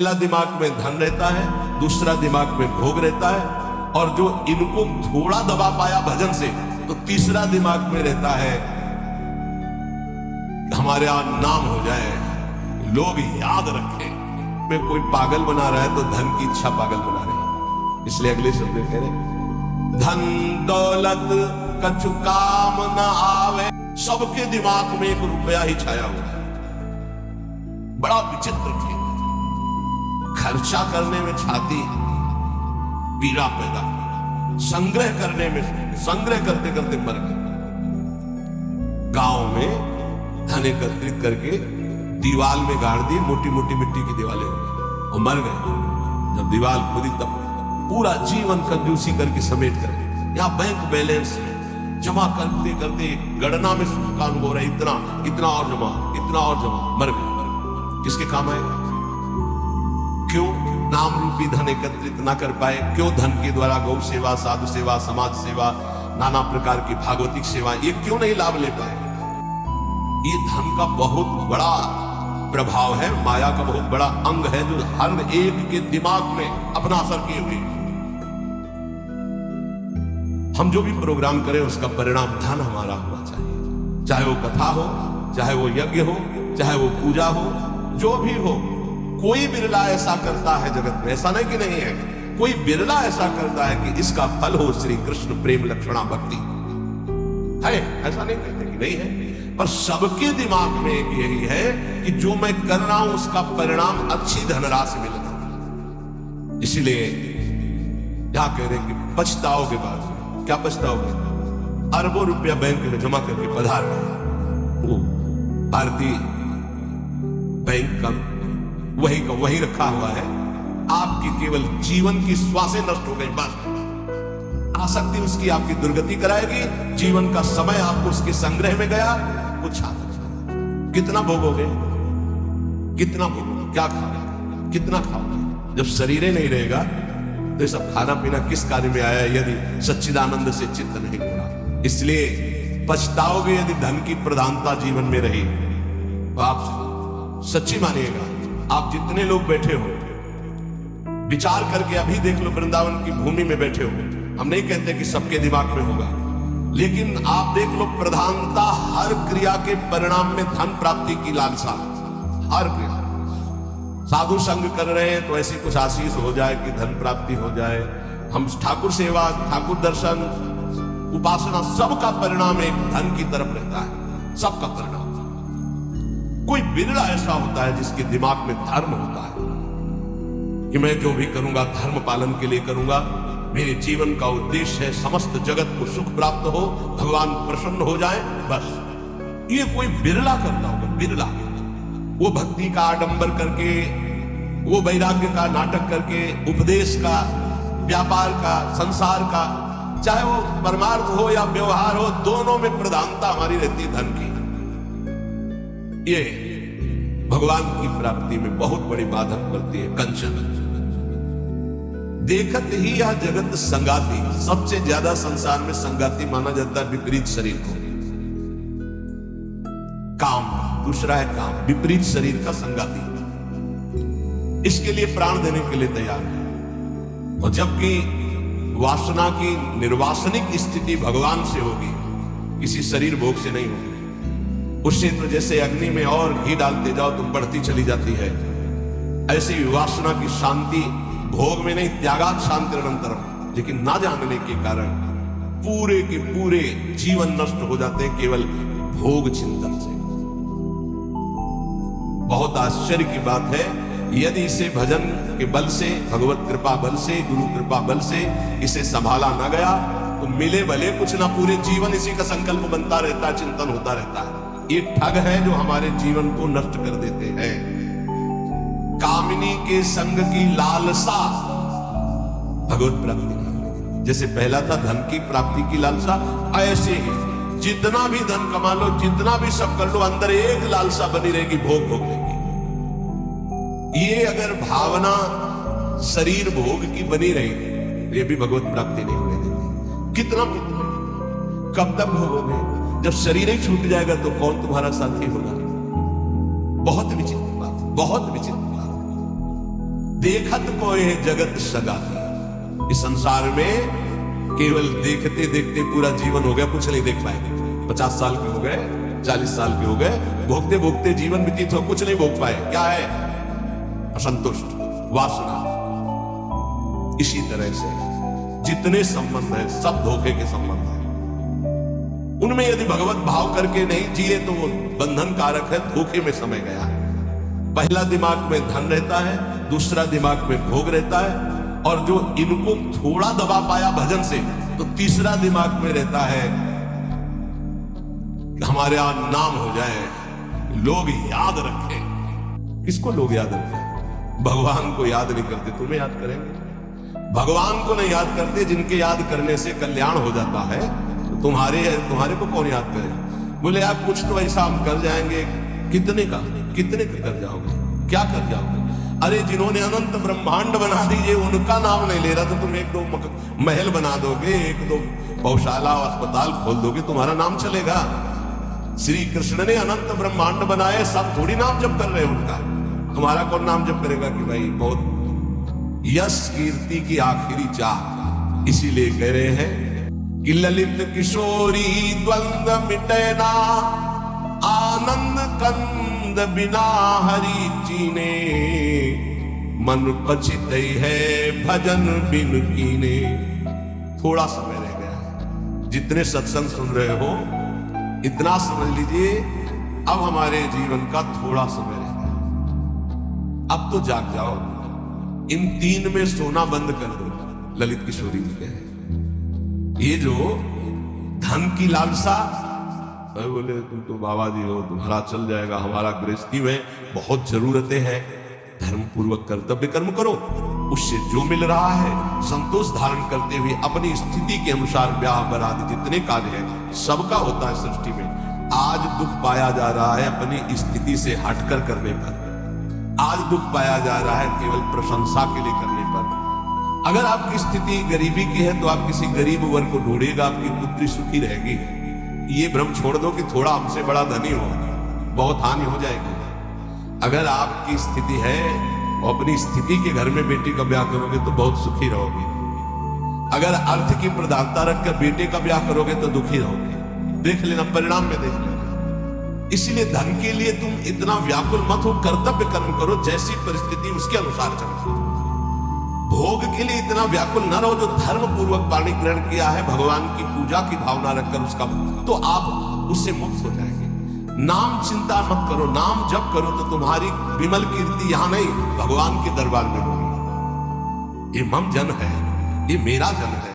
पहला दिमाग में धन रहता है, दूसरा दिमाग में भोग रहता है, और जो इनको थोड़ा दबा पाया भजन से तो तीसरा दिमाग में रहता है हमारे यहां नाम हो जाए, लोग याद रखें। में कोई पागल बना रहा है तो धन की इच्छा पागल बना रही है। इसलिए अगले शब्द कह रहे धन दौलत कछु काम न आवे, सबके दिमाग में एक रुपया ही छाया हुआ है। बड़ा विचित्र खेल, खर्चा करने में छाती पीड़ा पैदा, संग्रह करने में संग्रह करते करते मर गए। गांव में धन एकत्रित करके दीवाल में गाड़ दी, मोटी मोटी मिट्टी की दीवारें हो गई और मर गए। जब दीवाल खुदी तब पूरा जीवन कंजूसी करके समेट कर यहां बैंक बैलेंस में जमा करते करते गणना में सुख का अनुभव रहा, इतना इतना और जमा, इतना और जमा, मर गए। किसके काम आएगा? क्यों नाम रूपी धन एकत्रित ना कर पाए? क्यों धन के द्वारा गौ सेवा, साधु सेवा, समाज सेवा, नाना प्रकार की भागवतिक सेवा, ये क्यों नहीं लाभ ले पाए? ये धन का बहुत बड़ा प्रभाव है, माया का बहुत बड़ा अंग है जो हर एक के दिमाग में अपना असर किए हुए। हम जो भी प्रोग्राम करें उसका परिणाम धन हमारा होना चाहिए, चाहे वो कथा हो, चाहे वो यज्ञ हो, चाहे वो पूजा हो, जो भी हो। कोई बिरला ऐसा करता है जगत में, ऐसा नहीं कि नहीं है, कोई बिरला ऐसा करता है कि इसका फल हो श्री कृष्ण प्रेम लक्षणा भक्ति है। ऐसा नहीं कहते कि नहीं है, पर सबके दिमाग में एक यही है कि जो मैं कर रहा हूं उसका परिणाम अच्छी धनराशि मिलेगा। इसलिए क्या कह रहे कि पछताओगे बाद में। क्या पछताओगे? अरबों रुपया बैंक में जमा करके पधार गए, वो भारतीय बैंक का वही रखा हुआ है, आपकी केवल जीवन की श्वासें नष्ट हो गई, बस आसक्ति उसकी आपकी दुर्गति कराएगी। जीवन का समय आपको उसके संग्रह में गया, कुछ कितना भोगोगे, कितना भोगोगे, क्या खाओगे, कितना खाओगे? जब शरीर ही नहीं रहेगा तो ये सब खाना पीना किस कार्य में आया यदि सच्चिदानंद से चित्त नहीं हो रहा। इसलिए पछताओगे यदि धन की प्रधानता जीवन में रही। तो आप सच्ची मानिएगा, आप जितने लोग बैठे हो विचार करके अभी देख लो, वृंदावन की भूमि में बैठे हो। हम नहीं कहते कि सबके दिमाग में होगा, लेकिन आप देख लो प्रधानता हर क्रिया के परिणाम में धन प्राप्ति की लालसा। हर क्रिया, साधु संग कर रहे हैं तो ऐसी कुछ आशीष हो जाए कि धन प्राप्ति हो जाए। हम ठाकुर सेवा, ठाकुर दर्शन, उपासना, सबका परिणाम एक धन की तरफ रहता है, सबका परिणाम। कोई बिरला ऐसा होता है जिसके दिमाग में धर्म होता है कि मैं जो भी करूंगा धर्म पालन के लिए करूंगा, मेरे जीवन का उद्देश्य है समस्त जगत को सुख प्राप्त हो, भगवान प्रसन्न हो जाए, बस। ये कोई बिरला करता होगा, बिरला। वो भक्ति का आडंबर करके, वो वैराग्य का नाटक करके, उपदेश का, व्यापार का, संसार का, चाहे वो परमार्थ हो या व्यवहार हो, दोनों में प्रधानता हमारी रहती है धन की। ये भगवान की प्राप्ति में बहुत बड़ी बाधक बनती है। कंचन देखत ही यह जगत संगाती, सबसे ज्यादा संसार में संगाती माना जाता है विपरीत शरीर को। काम, दूसरा है काम, विपरीत शरीर का संगाती, इसके लिए प्राण देने के लिए तैयार है। और जबकि वासना की निर्वासनिक स्थिति भगवान से होगी, किसी शरीर भोग से नहीं होगी। उससे तो जैसे अग्नि में और घी डालते जाओ तो बढ़ती चली जाती है, ऐसे ही वासना की शांति भोग में नहीं, त्यागात शांति निरंतरम। लेकिन ना जानने के कारण पूरे के पूरे जीवन नष्ट हो जाते हैं केवल भोग चिंतन से। बहुत आश्चर्य की बात है, यदि इसे भजन के बल से, भगवत कृपा बल से, गुरु कृपा बल से इसे संभाला ना गया तो मिले भले कुछ ना, पूरे जीवन इसी का संकल्प बनता रहता है, चिंतन होता रहता है। ये ठग है जो हमारे जीवन को नष्ट कर देते हैं। कामिनी के संग की लालसा भगवत प्राप्ति की, जैसे पहला था धन की प्राप्ति की लालसा, ऐसे ही जितना भी धन कमा लो, जितना भी सब कर लो, अंदर एक लालसा बनी रहेगी, भोग भोगने की। ये अगर भावना शरीर भोग की बनी रही, ये भी भगवत प्राप्ति नहीं होने देती। कितना कब तक भोगोगे? जब शरीर ही छूट जाएगा तो कौन तुम्हारा साथी होगा? बहुत विचित्र बात, बहुत विचित्र बात। देखत को ये जगत सगाती। इस संसार में केवल देखते देखते पूरा जीवन हो गया, कुछ नहीं देख पाए। 50 साल के हो गए, 40 साल के हो गए, भोगते भोगते जीवन व्यतीत हो, कुछ नहीं भोग पाए। क्या है? असंतुष्ट, वासना। इसी तरह से जितने संबंध है सब धोखे के संबंध है। उनमें यदि भगवत भाव करके नहीं जिए तो वो बंधन कारक है, धोखे में समय गया। पहला दिमाग में धन रहता है, दूसरा दिमाग में भोग रहता है, और जो इनको थोड़ा दबा पाया भजन से तो तीसरा दिमाग में रहता है हमारे यहां नाम हो जाए, लोग याद रखें। किसको लोग याद रखें? भगवान को याद नहीं करते, तुम्हें याद करेंगे। भगवान को नहीं याद करते, जिनके याद करने से कल्याण हो जाता है, तो तुम्हारे को कौन याद करे? बोले यार कुछ तो ऐसा हम कर जाएंगे। कितने का कर जाओगे? क्या कर जाओगे? अरे जिन्होंने अनंत ब्रह्मांड बना दिए उनका नाम नहीं ले रहा, तो तुम एक दो महल बना दोगे, एक दो गौशाला अस्पताल खोल दोगे, तुम्हारा नाम चलेगा। श्री कृष्ण ने अनंत ब्रह्मांड बनाए, सब थोड़ी नाम जप कर रहे हैं उनका। तुम्हारा कौन नाम जप करेगा कि भाई बहुत यश कीर्ति की आखिरी चाह। इसीलिए कह रहे हैं कि ललित किशोरी द्वंद्व मिटे ना, आनंद कंद बिना हरि चीने, मन पचित है भजन बिन कीने। थोड़ा समय रह गया है, जितने सत्संग सुन रहे हो इतना समझ लीजिए, अब हमारे जीवन का थोड़ा समय रह गया। अब तो जाग जाओ, इन 3 में सोना बंद कर दो। ललित किशोरी जी कहे ये जो धन की लालसा, बोले तुम तो बाबा जी हो, तुम्हारा चल जाएगा, हमारा गृहस्थी में बहुत जरूरतें हैं, धर्म पूर्वक कर्तव्य कर्म करो, उससे जो मिल रहा है संतोष धारण करते हुए अपनी स्थिति के अनुसार ब्याह बरात जितने कार्य है सबका होता है सृष्टि में। आज दुख पाया जा रहा है अपनी स्थिति से हटकर करने पर, आज दुख पाया जा रहा है केवल प्रशंसा के लिए करने पर। अगर आपकी स्थिति गरीबी की है तो आप किसी गरीब वर्ग को ढूंढिएगा, आपकी पुत्री सुखी रहेगी। ये भ्रम छोड़ दो कि थोड़ा हमसे बड़ा धनी हो, बहुत हानि हो जाएगी। अगर आपकी स्थिति है और अपनी स्थिति के घर में बेटी का ब्याह करोगे तो बहुत सुखी रहोगे। अगर अर्थ की प्रधानता रखकर बेटे का ब्याह करोगे तो दुखी रहोगे। देख लेना, परिणाम में देख लेना। इसलिए धन के लिए तुम इतना व्याकुल मत हो, कर्तव्य कर्म करो, जैसी परिस्थिति उसके अनुसार चलो। भोग के लिए इतना व्याकुल न रहो। जो धर्म पूर्वक वाणी ग्रहण किया है, भगवान की पूजा की भावना रखकर उसका, तो आप उससे मुक्त हो जाएंगे। नाम चिंता मत करो, नाम जप करो तो तुम्हारी विमल कीर्ति यहां नहीं भगवान के दरबार में होगी। ये मम जन है, ये मेरा जन है।